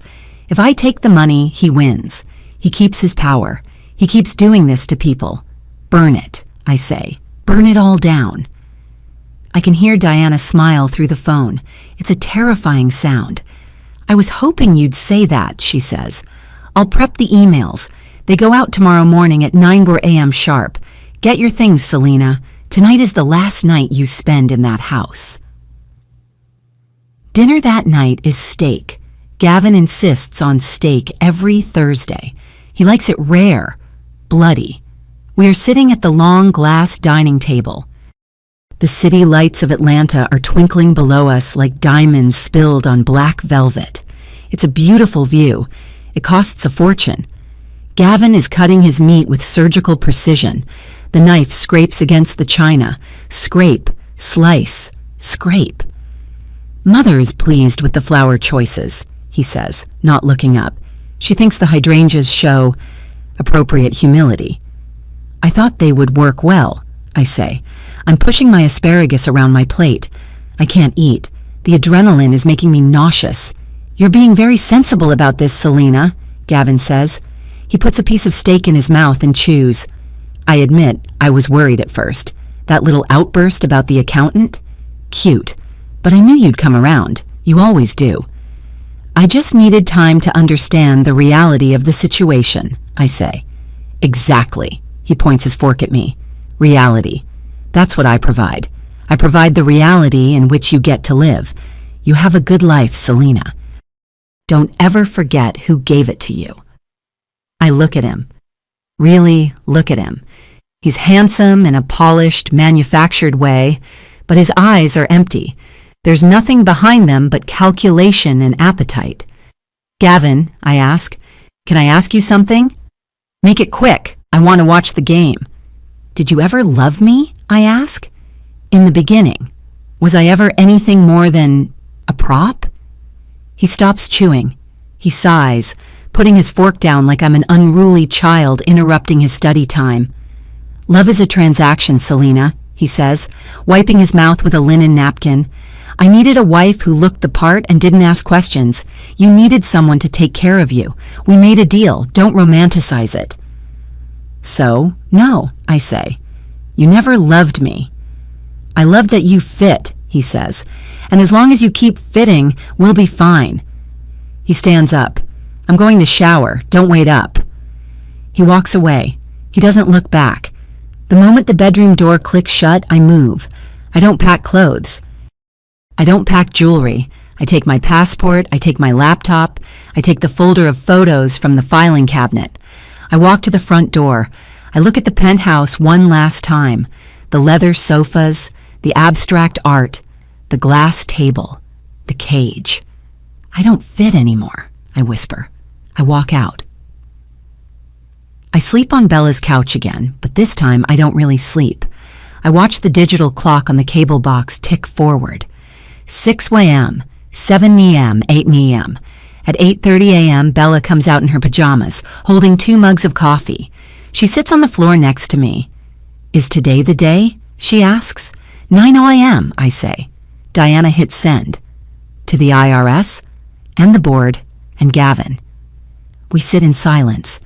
If I take the money, he wins. He keeps his power. He keeps doing this to people. Burn it, I say. Burn it all down. I can hear Diana smile through the phone. It's a terrifying sound. I was hoping you'd say that, she says. I'll prep the emails. They go out tomorrow morning at 9 a.m. sharp. Get your things, Selena. Tonight is the last night you spend in that house. Dinner that night is steak. Gavin insists on steak every Thursday. He likes it rare, bloody. We are sitting at the long glass dining table. The city lights of Atlanta are twinkling below us like diamonds spilled on black velvet. It's a beautiful view. It costs a fortune. Gavin is cutting his meat with surgical precision. The knife scrapes against the china. Scrape, slice, scrape. Mother is pleased with the flower choices, he says, not looking up. She thinks the hydrangeas show appropriate humility. I thought they would work well, I say. I'm pushing my asparagus around my plate. I can't eat. The adrenaline is making me nauseous. You're being very sensible about this, Selena, Gavin says. He puts a piece of steak in his mouth and chews. I admit I was worried at first. That little outburst about the accountant? Cute. But I knew you'd come around. You always do. I just needed time to understand the reality of the situation, I say. Exactly. He points his fork at me. Reality. That's what I provide. I provide the reality in which you get to live. You have a good life, Selena. Don't ever forget who gave it to you. I look at him. Really look at him. He's handsome in a polished, manufactured way, but his eyes are empty. There's nothing behind them but calculation and appetite. Gavin, I ask, can I ask you something? Make it quick. I want to watch the game. Did you ever love me? I ask. In the beginning. Was I ever anything more than a prop? He stops chewing. He sighs, putting his fork down like I'm an unruly child interrupting his study time. Love is a transaction, Selena, he says, wiping his mouth with a linen napkin. I needed a wife who looked the part and didn't ask questions. You needed someone to take care of you. We made a deal. Don't romanticize it. So, no, I say. You never loved me. I love that you fit, he says, and as long as you keep fitting, we'll be fine. He stands up. I'm going to shower. Don't wait up. He walks away. He doesn't look back. The moment the bedroom door clicks shut, I move. I don't pack clothes. I don't pack jewelry. I take my passport. I take my laptop. I take the folder of photos from the filing cabinet. I walk to the front door. I look at the penthouse one last time. The leather sofas, the abstract art, the glass table, the cage. I don't fit anymore, I whisper. I walk out. I sleep on Bella's couch again, but this time I don't really sleep. I watch the digital clock on the cable box tick forward. 6 a.m., 7 a.m., 8 a.m. At 8:30 a.m., Bella comes out in her pajamas, holding 2 mugs of coffee. She sits on the floor next to me. Is today the day? She asks. 9 a.m., I say. Diana hits send. To the IRS, and the board, and Gavin. We sit in silence.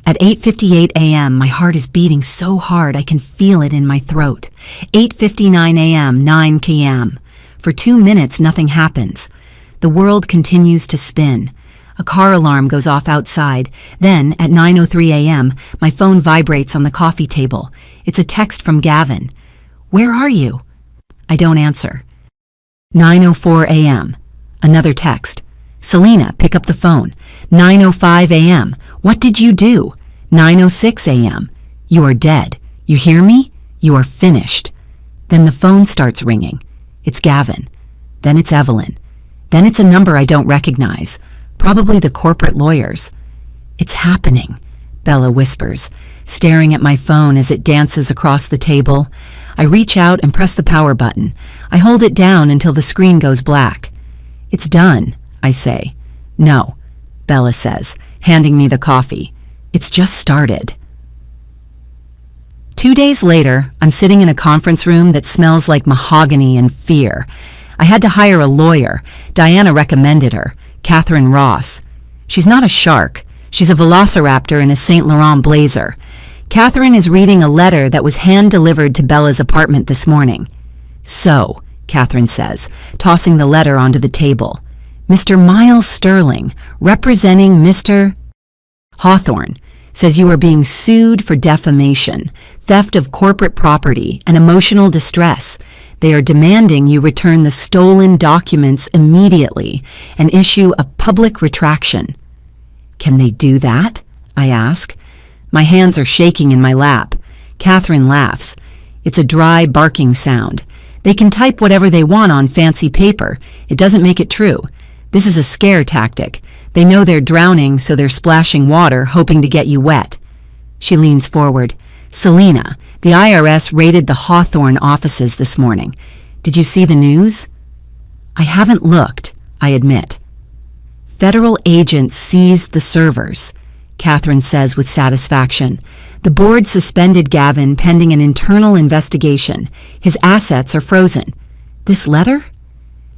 At 8:58 a.m., my heart is beating so hard I can feel it in my throat. 8:59 a.m., 9 p.m. For 2 minutes, nothing happens. The world continues to spin. A car alarm goes off outside. Then, at 9:03 a.m., my phone vibrates on the coffee table. It's a text from Gavin. Where are you? I don't answer. 9:04 a.m. Another text. Selena, pick up the phone. 9:05 a.m. What did you do? 9:06 a.m. You are dead. You hear me? You are finished. Then the phone starts ringing. It's Gavin. Then it's Evelyn. Then it's a number I don't recognize. Probably the corporate lawyers. It's happening, Bella whispers, staring at my phone as it dances across the table. I reach out and press the power button. I hold it down until the screen goes black. It's done, I say. No, Bella says, handing me the coffee. It's just started. 2 days later, I'm sitting in a conference room that smells like mahogany and fear. I had to hire a lawyer. Diana recommended her, Catherine Ross. She's not a shark. She's a velociraptor in a Saint Laurent blazer. Catherine is reading a letter that was hand-delivered to Bella's apartment this morning. So, Catherine says, tossing the letter onto the table. Mr. Miles Sterling, representing Mr. Hawthorne, says you are being sued for defamation, theft of corporate property, and emotional distress. They are demanding you return the stolen documents immediately and issue a public retraction. Can they do that? I ask. My hands are shaking in my lap. Catherine laughs. It's a dry, barking sound. They can type whatever they want on fancy paper. It doesn't make it true. This is a scare tactic. They know they're drowning, so they're splashing water, hoping to get you wet. She leans forward. Selena, the IRS raided the Hawthorne offices this morning. Did you see the news? I haven't looked, I admit. Federal agents seized the servers, Catherine says with satisfaction. The board suspended Gavin pending an internal investigation. His assets are frozen. This letter?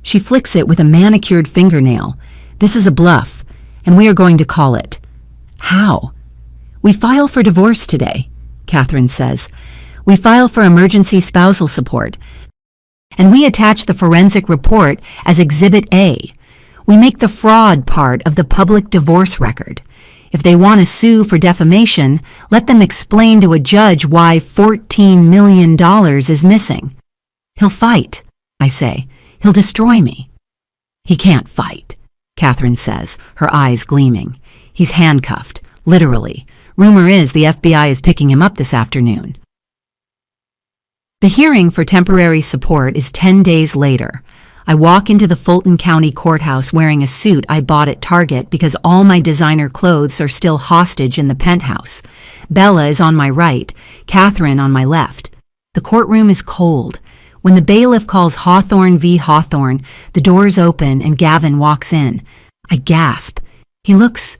She flicks it with a manicured fingernail. This is a bluff, and we are going to call it. How? We file for divorce today, Catherine says. We file for emergency spousal support, and we attach the forensic report as Exhibit A. We make the fraud part of the public divorce record. If they want to sue for defamation, let them explain to a judge why $14 million is missing. He'll fight, I say. He'll destroy me. He can't fight, Catherine says, her eyes gleaming. He's handcuffed, literally. Rumor is the FBI is picking him up this afternoon. The hearing for temporary support is 10 days later. I walk into the Fulton County Courthouse wearing a suit I bought at Target because all my designer clothes are still hostage in the penthouse. Bella is on my right, Catherine on my left. The courtroom is cold. When the bailiff calls Hawthorne v. Hawthorne, the doors open and Gavin walks in. I gasp. He looks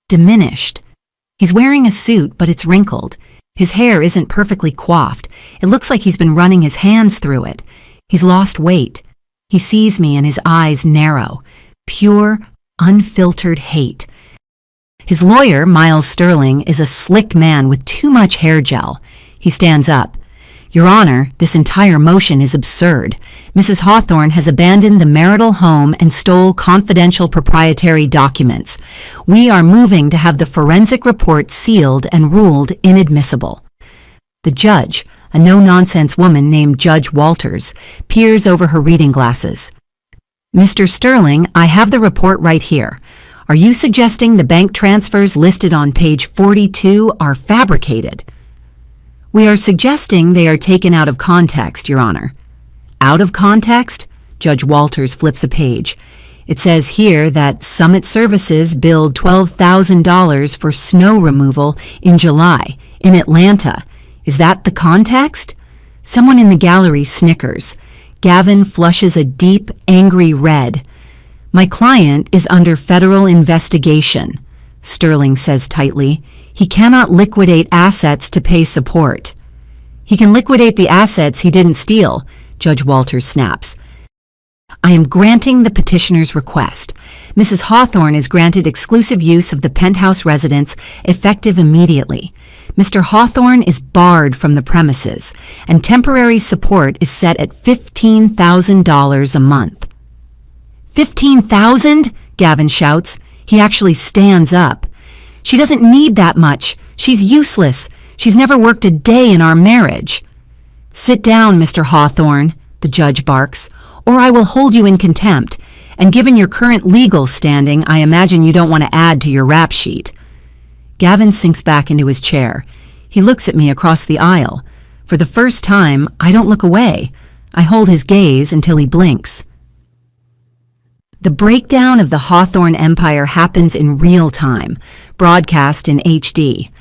diminished. He's wearing a suit, but it's wrinkled. His hair isn't perfectly coiffed. It looks like he's been running his hands through it. He's lost weight. He sees me and his eyes narrow. Pure, unfiltered hate. His lawyer, Miles Sterling, is a slick man with too much hair gel. He stands up. Your Honor, this entire motion is absurd. Mrs. Hawthorne has abandoned the marital home and stole confidential proprietary documents. We are moving to have the forensic report sealed and ruled inadmissible. The judge, a no-nonsense woman named Judge Walters, peers over her reading glasses. Mr. Sterling, I have the report right here. Are you suggesting the bank transfers listed on page 42 are fabricated? We are suggesting they are taken out of context, Your Honor. Out of context? Judge Walters flips a page. It says here that Summit Services billed $12,000 for snow removal in July in Atlanta. Is that the context? Someone in the gallery snickers. Gavin flushes a deep, angry red. My client is under federal investigation, Sterling says tightly. He cannot liquidate assets to pay support. He can liquidate the assets he didn't steal, Judge Walters snaps. I am granting the petitioner's request. Mrs. Hawthorne is granted exclusive use of the penthouse residence effective immediately. Mr. Hawthorne is barred from the premises, and temporary support is set at $15,000 a month. $15,000? Gavin shouts. He actually stands up. She doesn't need that much. She's useless. She's never worked a day in our marriage. Sit down, Mr. Hawthorne, the judge barks, or I will hold you in contempt. And given your current legal standing, I imagine you don't want to add to your rap sheet. Gavin sinks back into his chair. He looks at me across the aisle. For the first time, I don't look away. I hold his gaze until he blinks. The breakdown of the Hawthorne empire happens in real time, broadcast in HD.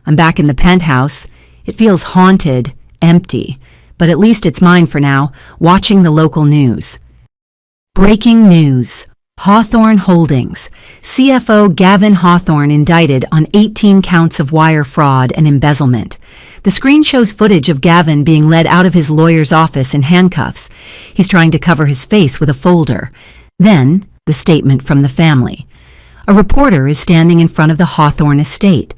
I'm back in the penthouse. It feels haunted, empty, but at least it's mine for now, watching the local news. Breaking news. Hawthorne Holdings. CFO Gavin Hawthorne indicted on 18 counts of wire fraud and embezzlement. The screen shows footage of Gavin being led out of his lawyer's office in handcuffs. He's trying to cover his face with a folder. Then, the statement from the family. A reporter is standing in front of the Hawthorne estate.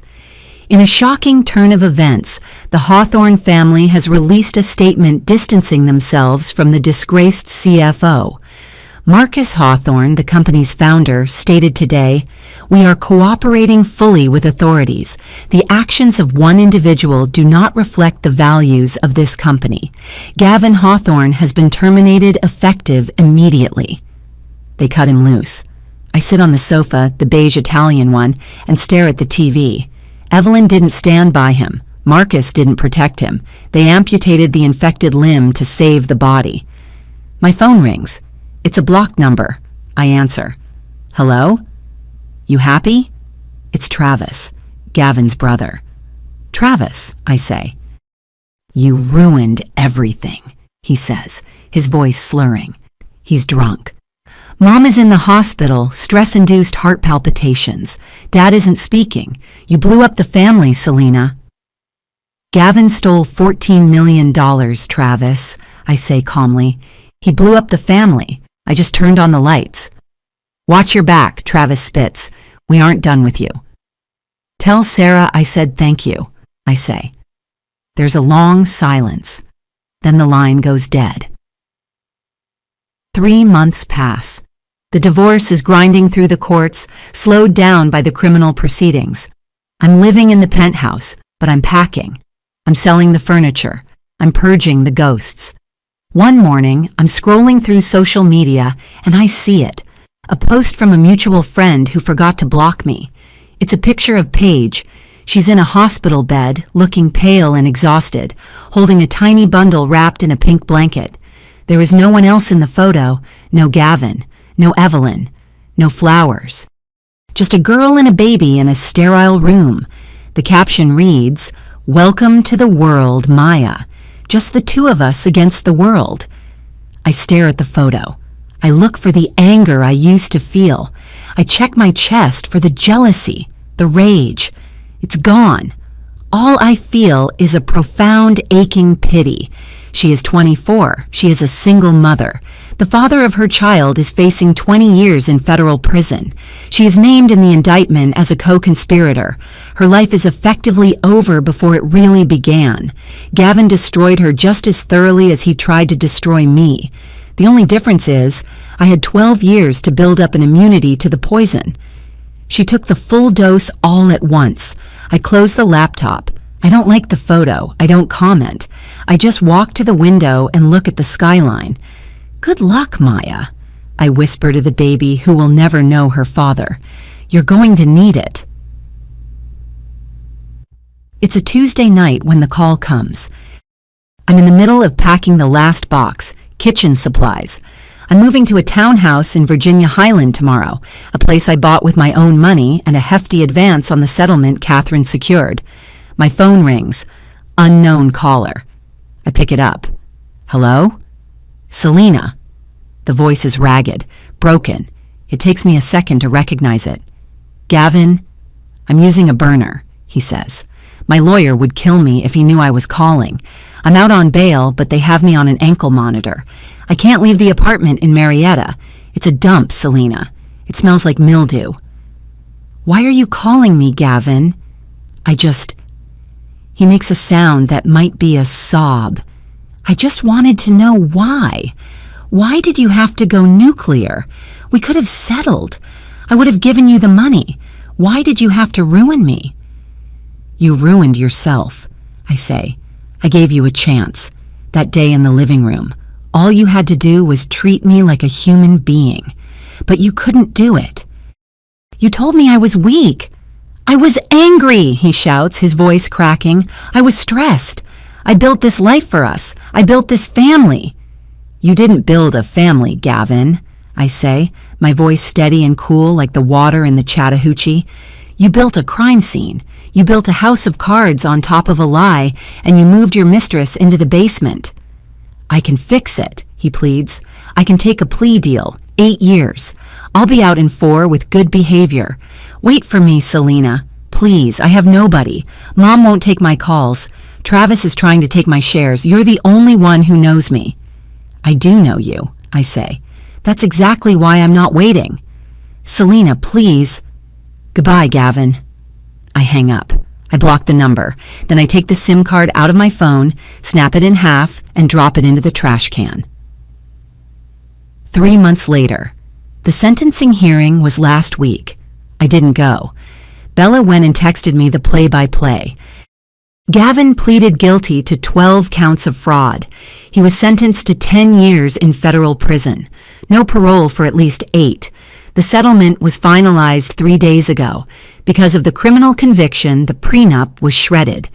In a shocking turn of events, the Hawthorne family has released a statement distancing themselves from the disgraced CFO. Marcus Hawthorne, the company's founder, stated today, "We are cooperating fully with authorities. The actions of one individual do not reflect the values of this company. Gavin Hawthorne has been terminated effective immediately." They cut him loose. I sit on the sofa, the beige Italian one, and stare at the TV. Evelyn didn't stand by him. Marcus didn't protect him. They amputated the infected limb to save the body. My phone rings. It's a blocked number. I answer. Hello? You happy? It's Travis, Gavin's brother. Travis, I say. You ruined everything, he says, his voice slurring. He's drunk. Mom is in the hospital, stress-induced heart palpitations. Dad isn't speaking. You blew up the family, Selena. Gavin stole $14 million, Travis, I say calmly. He blew up the family. I just turned on the lights. Watch your back, Travis spits. We aren't done with you. Tell Sarah I said thank you, I say. There's a long silence. Then the line goes dead. 3 months pass. The divorce is grinding through the courts, slowed down by the criminal proceedings. I'm living in the penthouse, but I'm packing. I'm selling the furniture. I'm purging the ghosts. One morning, I'm scrolling through social media and I see it. A post from a mutual friend who forgot to block me. It's a picture of Paige. She's in a hospital bed, looking pale and exhausted, holding a tiny bundle wrapped in a pink blanket. There is no one else in the photo, no Gavin, no Evelyn, no flowers. Just a girl and a baby in a sterile room. The caption reads, "Welcome to the world, Maya. Just the two of us against the world." I stare at the photo. I look for the anger I used to feel. I check my chest for the jealousy, the rage. It's gone. All I feel is a profound aching pity. She is 24. She is a single mother. The father of her child is facing 20 years in federal prison. She is named in the indictment as a co-conspirator. Her life is effectively over before it really began. Gavin destroyed her just as thoroughly as he tried to destroy me. The only difference is, I had 12 years to build up an immunity to the poison. She took the full dose all at once. I close the laptop. I don't like the photo. I don't comment. I just walk to the window and look at the skyline. Good luck, Maya, I whisper to the baby who will never know her father. You're going to need it. It's a Tuesday night when the call comes. I'm in the middle of packing the last box, kitchen supplies. I'm moving to a townhouse in Virginia Highland tomorrow, a place I bought with my own money and a hefty advance on the settlement Catherine secured. My phone rings. Unknown caller. I pick it up. Hello? Selena. The voice is ragged, broken. It takes me a second to recognize it. Gavin, I'm using a burner, he says. My lawyer would kill me if he knew I was calling. I'm out on bail, but they have me on an ankle monitor. I can't leave the apartment in Marietta. It's a dump, Selena. It smells like mildew. Why are you calling me, Gavin? He makes a sound that might be a sob. I just wanted to know why. Why did you have to go nuclear? We could have settled. I would have given you the money. Why did you have to ruin me? You ruined yourself, I say. I gave you a chance. That day in the living room. All you had to do was treat me like a human being. But you couldn't do it. You told me I was weak. I was angry, he shouts, his voice cracking. I was stressed. I built this life for us. I built this family. You didn't build a family, Gavin, I say, my voice steady and cool like the water in the Chattahoochee. You built a crime scene. You built a house of cards on top of a lie, and you moved your mistress into the basement. I can fix it, he pleads. I can take a plea deal, 8 years. I'll be out in 4 with good behavior. Wait for me, Selena. Please, I have nobody. Mom won't take my calls. Travis is trying to take my shares. You're the only one who knows me. I do know you, I say. That's exactly why I'm not waiting. Selena, please. Goodbye, Gavin. I hang up. I block the number. Then I take the SIM card out of my phone, snap it in half, and drop it into the trash can. 3 months later. The sentencing hearing was last week. I didn't go. Bella went and texted me the play-by-play. Gavin pleaded guilty to 12 counts of fraud. He was sentenced to 10 years in federal prison. No parole for at least 8. The settlement was finalized 3 days ago. Because of the criminal conviction, the prenup was shredded.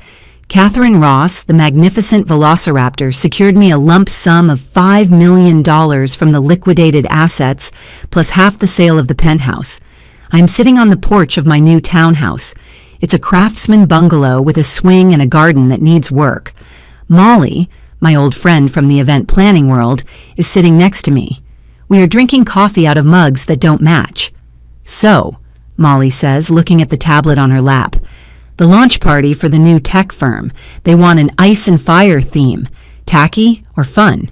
Catherine Ross, the magnificent velociraptor, secured me a lump sum of $5 million from the liquidated assets, plus half the sale of the penthouse. I'm sitting on the porch of my new townhouse. It's a craftsman bungalow with a swing and a garden that needs work. Molly, my old friend from the event planning world, is sitting next to me. We are drinking coffee out of mugs that don't match. So, Molly says, looking at the tablet on her lap, the launch party for the new tech firm. They want an ice and fire theme. Tacky or fun?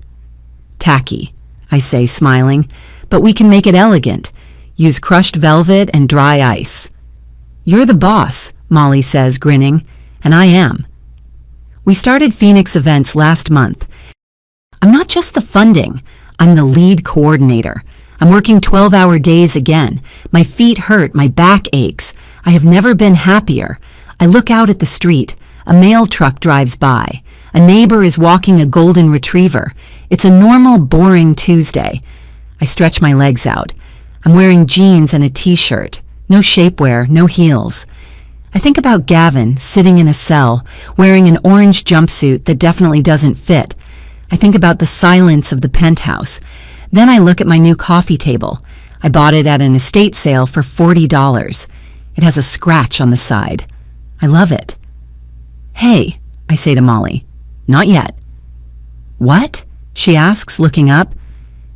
Tacky, I say, smiling, but we can make it elegant. Use crushed velvet and dry ice. You're the boss, Molly says, grinning, and I am. We started Phoenix Events last month. I'm not just the funding, I'm the lead coordinator. I'm working 12-hour days again. My feet hurt, my back aches. I have never been happier. I look out at the street. A mail truck drives by. A neighbor is walking a golden retriever. It's a normal, boring Tuesday. I stretch my legs out. I'm wearing jeans and a t-shirt. No shapewear, no heels. I think about Gavin sitting in a cell, wearing an orange jumpsuit that definitely doesn't fit. I think about the silence of the penthouse. Then I look at my new coffee table. I bought it at an estate sale for $40. It has a scratch on the side. I love it. Hey, I say to Molly. Not yet. What? She asks, looking up.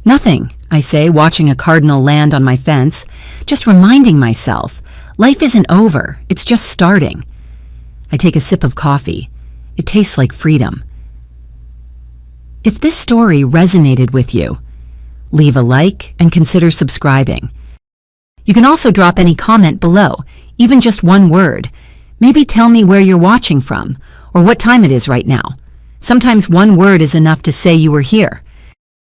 Nothing, I say, watching a cardinal land on my fence. Just reminding myself. Life isn't over. It's just starting. I take a sip of coffee. It tastes like freedom. If this story resonated with you, leave a like and consider subscribing. You can also drop any comment below, even just one word. Maybe tell me where you're watching from or what time it is right now. Sometimes one word is enough to say you were here.